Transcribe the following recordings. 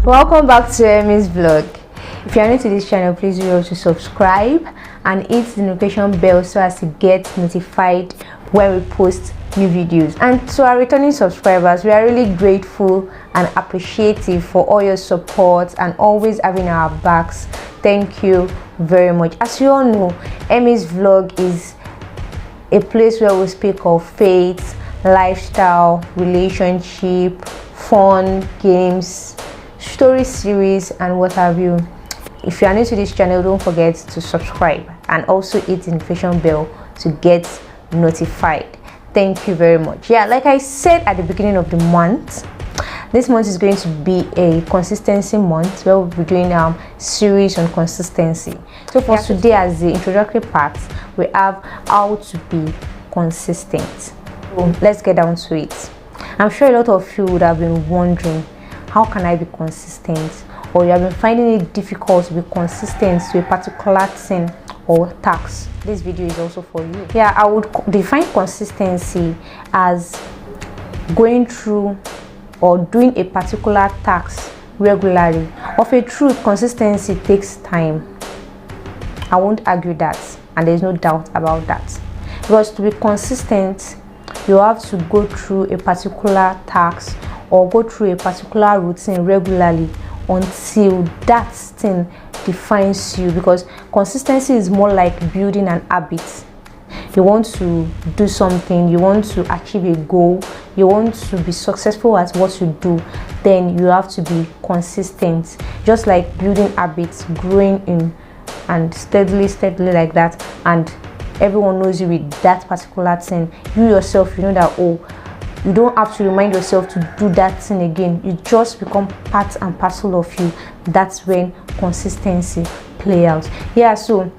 Welcome back to EMMY'S vlog. If you are new to this channel, please remember to subscribe and hit the notification bell so as to get notified when we post new videos. And to our returning subscribers, we are really grateful and appreciative for all your support and always having our backs. Thank you very much. As you all know, EMMY'S vlog is a place where we speak of faith, lifestyle, relationship, fun, games, story series, and what have you. If you are new to this channel, don't forget to subscribe and also hit the notification bell to get notified. Thank you very much. Yeah, like I said at the beginning of the month, this month is going to be a consistency month where we'll be doing series on consistency. So for today, as the introductory part, we have how to be consistent. So let's get down to it. I'm sure a lot of you would have been wondering, how can I be consistent? Or you have been finding it difficult to be consistent to a particular thing or task. This video is also for you. Yeah, I would define consistency as going through or doing a particular task regularly. Of a truth, consistency takes time. I won't argue that, and there's no doubt about that. Because to be consistent, you have to go through a particular task or go through a particular routine regularly until that thing defines you. Because consistency is more like building an habit. You want to do something, you want to achieve a goal, you want to be successful at what you do, then you have to be consistent. Just like building habits, growing in and steadily like that, and everyone knows you with that particular thing. You yourself, you know that, oh, you don't have to remind yourself to do that thing again. You just become part and parcel of you. That's when consistency play out. Yeah, so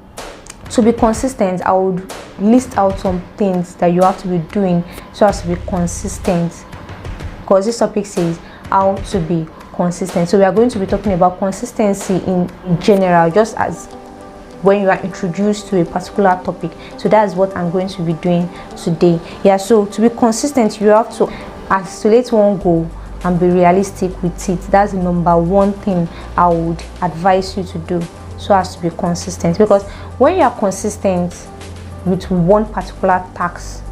to be consistent, I would list out some things that you have to be doing so as to be consistent, because this topic says how to be consistent. So we are going to be talking about consistency in general, just as when you are introduced to a particular topic. So that's what I'm going to be doing today. Yeah, so to be consistent, you have to isolate one goal and be realistic with it. That's the number one thing I would advise you to do so as to be consistent. Because when you are consistent with one particular task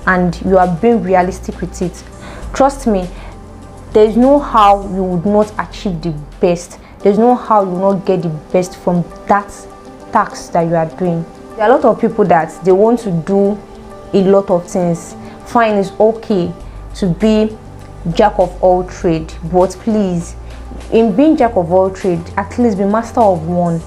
and you are being realistic with it, trust me, there's no how you would not achieve the best. There's no how you will not get the best from that task that you are doing. There are a lot of people that they want to do a lot of things. Fine, it's okay to be jack of all trade, but please, in being jack of all trade, at least be master of one.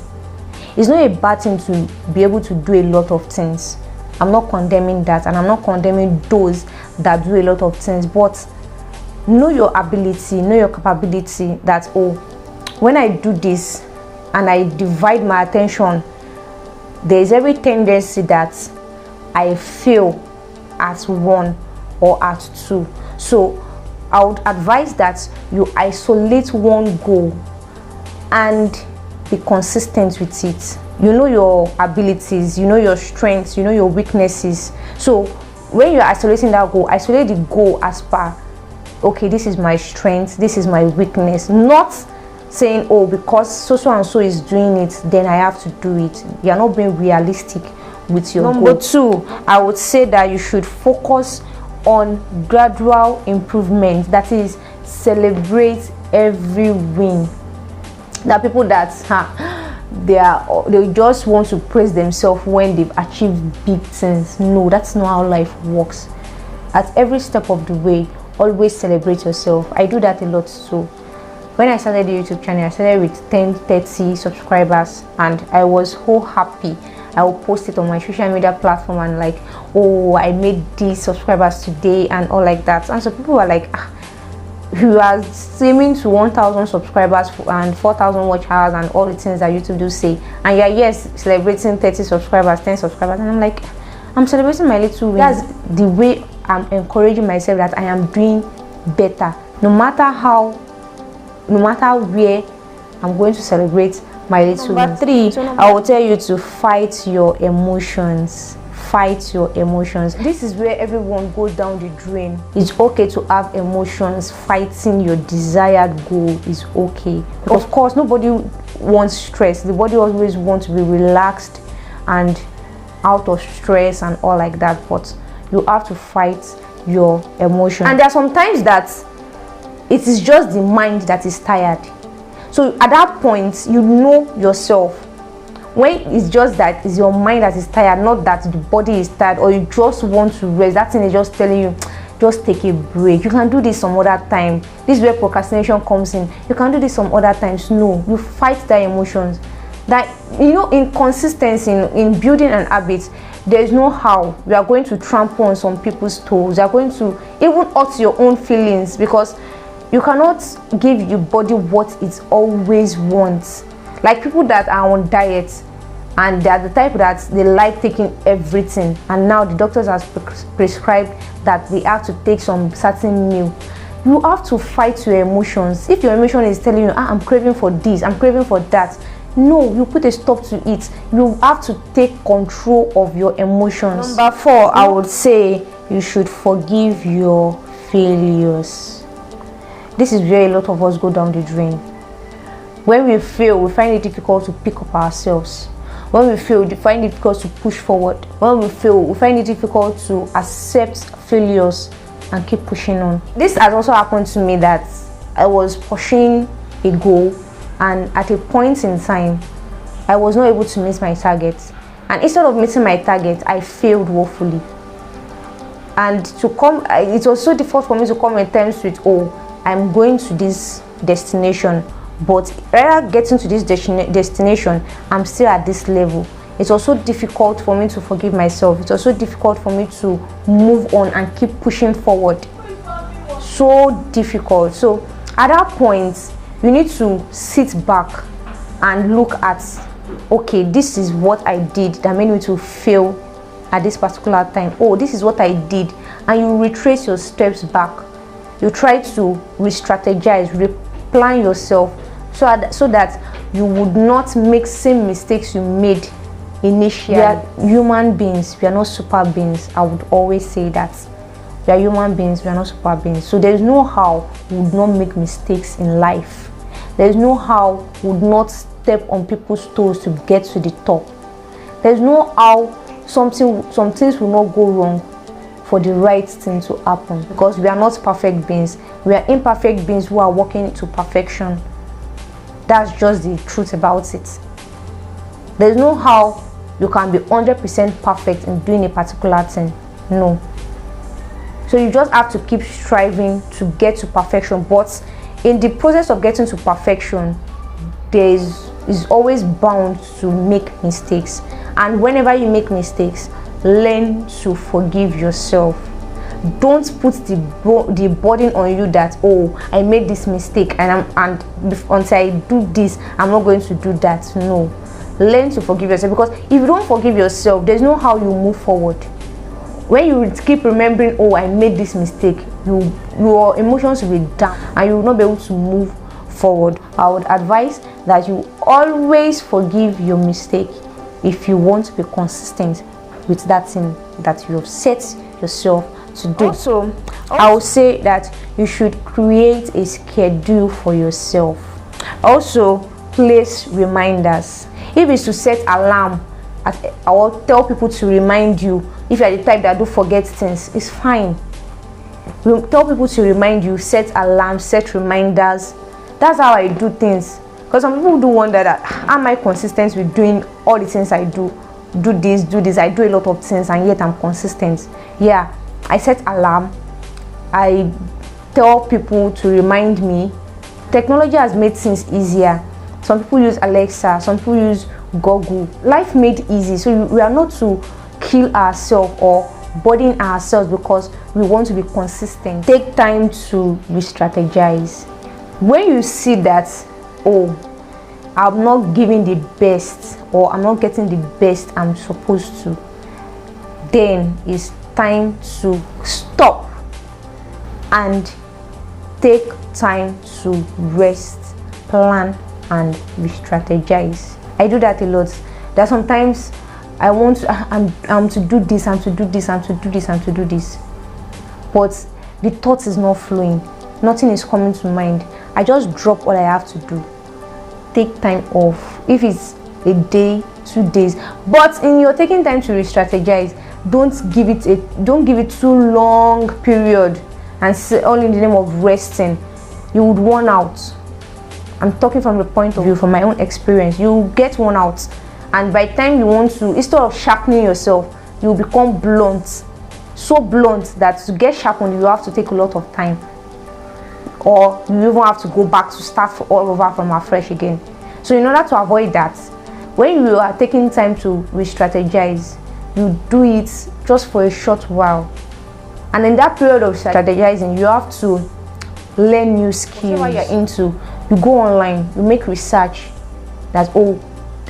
It's not a bad thing to be able to do a lot of things. I'm not condemning that, and I'm not condemning those that do a lot of things, but know your ability, know your capability, that, oh, when I do this and I divide my attention, there is every tendency that I fail at one or at two. So I would advise that you isolate one goal and be consistent with it. You know your abilities, you know your strengths, you know your weaknesses. So when you're isolating that goal, isolate the goal as per, okay, this is my strength, this is my weakness. Not saying, oh, because so and so is doing it, then I have to do it. You're not being realistic with your goal. Number two, I would say that you should focus on gradual improvement. That is, celebrate every win. There are people that they just want to praise themselves when they've achieved big things. No, that's not how life works. At every step of the way, always celebrate yourself. I do that a lot. So when I started the YouTube channel, I started with 30 subscribers, and I was so happy. I will post it on my social media platform and like, oh, I made these subscribers today and all like that. And so people were like, you are aiming to 1,000 subscribers and 4,000 watch hours and all the things that YouTube do say, and you're, yes, celebrating 30 subscribers, 10 subscribers. And I'm like, I'm celebrating my little wins. That's the way I'm encouraging myself that I am doing better. No matter where, I'm going to celebrate my little wins. Number three, I will tell you to fight your emotions. fight your emotions. This is where everyone goes down the drain. It's okay to have emotions. Fighting your desired goal is okay. Of course, nobody wants stress. The body always wants to be relaxed and out of stress and all like that, but you have to fight your emotions. And there are some times that it is just the mind that is tired. So at that point, you know yourself. When it's just that it's your mind that is tired, not that the body is tired, or you just want to rest, that thing is just telling you, just take a break. You can do this some other time. This is where procrastination comes in. You can do this some other times. No, you fight the emotions. That, you know, in consistency, in building an habit, there is no how you are going to trample on some people's toes. You are going to even hurt your own feelings, because you cannot give your body what it always wants. Like people that are on diets, and they are the type that they like taking everything, and now the doctors have prescribed that they have to take some certain meal. You have to fight your emotions. If your emotion is telling you, I'm craving for this, I'm craving for that, no, you put a stop to it. You have to take control of your emotions. Number 4, I would say you should forgive your failures. This is where a lot of us go down the drain. When we fail, we find it difficult to pick up ourselves. When we fail, we find it difficult to push forward. When we fail, we find it difficult to accept failures and keep pushing on. This has also happened to me, that I was pursuing a goal, and at a point in time, I was not able to meet my target. And instead of meeting my target, I failed woefully. And it was so difficult for me to come in terms with, I'm going to this destination, but rather getting to this destination, I'm still at this level. It's also difficult for me to forgive myself. It's also difficult for me to move on and keep pushing forward. So difficult. So at that point, you need to sit back and look at, okay, this is what I did that made me to fail at this particular time. This is what I did. And you retrace your steps back. You try to re-strategize, replan yourself, so that you would not make same mistakes you made initially. We are human beings. We are not super beings. I would always say that. We are human beings. We are not super beings. So there is no how we would not make mistakes in life. There is no how we would not step on people's toes to get to the top. There is no how some things will not go wrong for the right thing to happen, because we are not perfect beings. We are imperfect beings who are working to perfection. That's just the truth about it. There's no how you can be 100% perfect in doing a particular thing. No. So you just have to keep striving to get to perfection. But in the process of getting to perfection, there is always bound to make mistakes. And whenever you make mistakes, learn to forgive yourself. Don't put the burden on you that, I made this mistake, and until I do this, I'm not going to do that. No. Learn to forgive yourself, because if you don't forgive yourself, there's no how you move forward. When you keep remembering, I made this mistake, your emotions will be down and you will not be able to move forward. I would advise that you always forgive your mistake if you want to be consistent with that thing that you have set yourself to do. Also, I would say that you should create a schedule for yourself. Also, place reminders. If it's to set alarm, I will tell people to remind you. If you are the type that do forget things, it's fine. You tell people to remind you, set alarms, set reminders. That's how I do things. Because some people do wonder that, am I consistent with doing all the things I do? Do this. I do a lot of things, and yet I'm consistent. Yeah, I set alarm. I tell people to remind me. Technology has made things easier. Some people use Alexa, some people use Google. Life made easy, so we are not to kill ourselves or burden ourselves because we want to be consistent. Take time to re-strategize. When you see that, I'm not giving the best, or I'm not getting the best I'm supposed to, then it's time to stop and take time to rest, plan, and re-strategize. I do that a lot. That sometimes I want to, I'm to do this, I'm to do this, I'm to do this, I'm to do this, but the thought is not flowing, nothing is coming to mind. I just drop what I have to do. Take time off, if it's a day, 2 days, but in your taking time to re-strategize, don't give it too long period and say all in the name of resting. You would worn out. I'm talking from the point of view, from my own experience. You get worn out, and by the time you want to, instead of sharpening yourself, you become blunt, so blunt that to get sharpened you have to take a lot of time, or you even have to go back to start all over from afresh again. So in order to avoid that, when you are taking time to re-strategize, you do it just for a short while, and in that period of strategizing you have to learn new skills. Whatever you're into, you go online, you make research that, oh,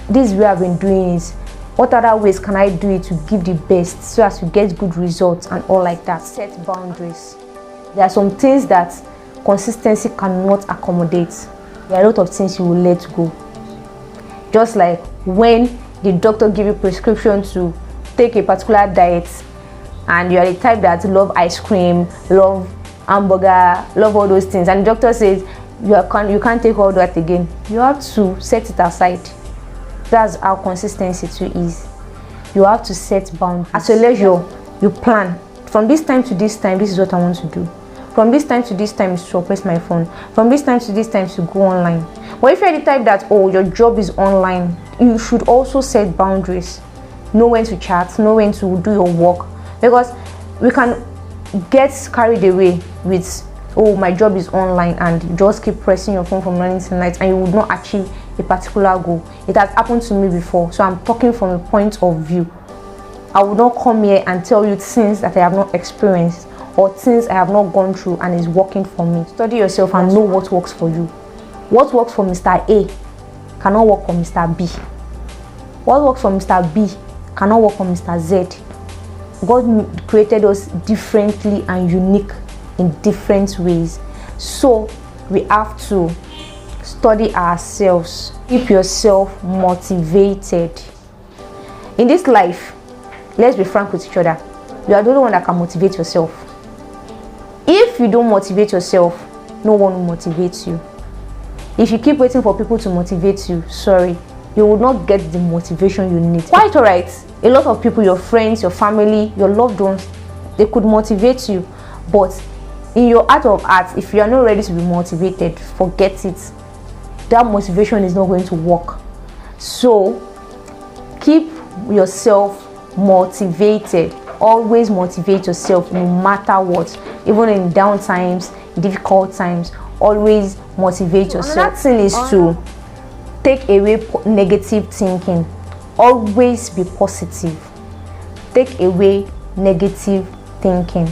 this is where I've been doing it, what other ways can I do it to give the best so as to get good results and all like that. Set boundaries. There are some things that consistency cannot accommodate. There are a lot of things you will let go. Just like when the doctor give you prescription to take a particular diet, and you are the type that love ice cream, love hamburger, love all those things, and the doctor says you can't take all that again, you have to set it aside. That's how consistency too is. You have to set boundaries. At your leisure, you plan. From this time to this time, this is what I want to do. From this time to this time is to oppress my phone. From this time to this time is to go online. But if you're the type that, oh, your job is online, you should also set boundaries. Know when to chat, know when to do your work, because we can get carried away with, oh, my job is online, and you just keep pressing your phone from morning to night and you would not achieve a particular goal. It has happened to me before, so I'm talking from a point of view. I will not come here and tell you things that I have not experienced or things I have not gone through and is working for me. Study yourself and know what works for you. What works for Mr. A cannot work for Mr. B. What works for Mr. B cannot work for Mr. Z. God created us differently and unique in different ways. So we have to study ourselves. Keep yourself motivated. In this life, let's be frank with each other. You are the only one that can motivate yourself. If you don't motivate yourself, no one will motivate you. If you keep waiting for people to motivate you, sorry, you will not get the motivation you need. Quite alright, a lot of people, your friends, your family, your loved ones, they could motivate you, but in your heart of hearts, if you are not ready to be motivated, forget it. That motivation is not going to work. So keep yourself motivated. Always motivate yourself no matter what, even in down times, difficult times. Always motivate yourself. Another thing is to take away negative thinking. Always be positive. Take away negative thinking.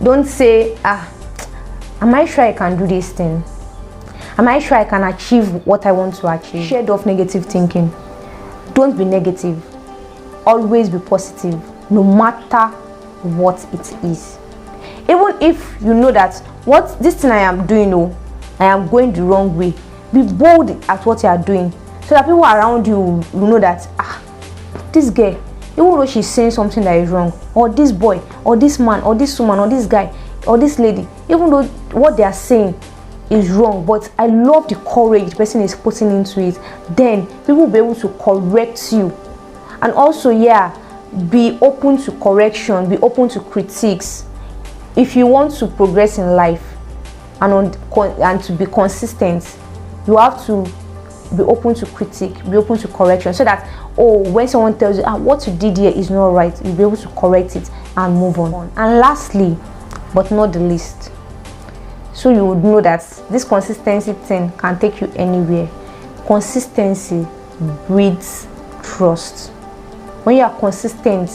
Don't say, am I sure I can do this thing? Am I sure I can achieve what I want to achieve? Shed off negative thinking. Don't be negative. Always be positive, no matter what it is. Even if you know that what this thing I am doing, I am going the wrong way, be bold at what you are doing, so that people around you will know that, this girl, even though she's saying something that is wrong, or this boy, or this man, or this woman, or this guy, or this lady, even though what they are saying is wrong, but I love the courage the person is putting into it, then people will be able to correct you. And also, be open to correction, be open to critiques. If you want to progress in life and to be consistent, you have to be open to critique, be open to correction, so that, when someone tells you, what you did here is not right, you'll be able to correct it and move on. And lastly, but not the least, so you would know that this consistency thing can take you anywhere. Consistency breeds trust. When you are consistent,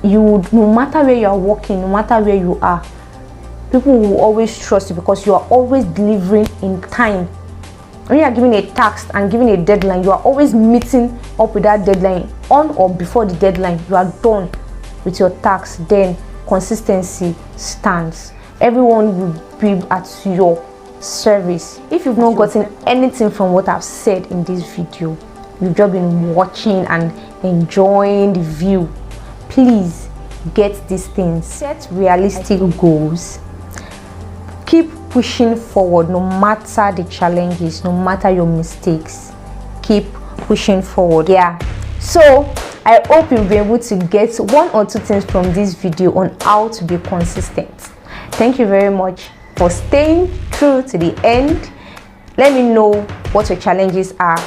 you would, no matter where you are working, no matter where you are, people will always trust you because you are always delivering in time. When you are giving a task and giving a deadline, you are always meeting up with that deadline. On or before the deadline, you are done with your task. Then consistency stands. Everyone will be at your service. If you've not gotten anything from what I've said in this video, you've just been watching and enjoying the view. Please get these things. Set realistic goals. Keep pushing forward no matter the challenges, no matter your mistakes. Keep pushing forward. Yeah, so I hope you'll be able to get 1 or 2 things from this video on how to be consistent. Thank you very much for staying through to the end. Let me know what your challenges are,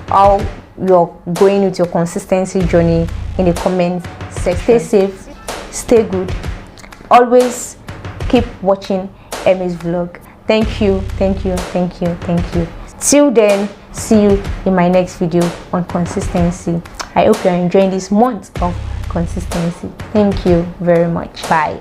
how you're going with your consistency journey in the comment section. Stay safe, stay good, always keep watching Emmy's vlog. Thank you, thank you, thank you, thank you. Till then, see you in my next video on consistency. I hope you're enjoying this month of consistency. Thank you very much. Bye.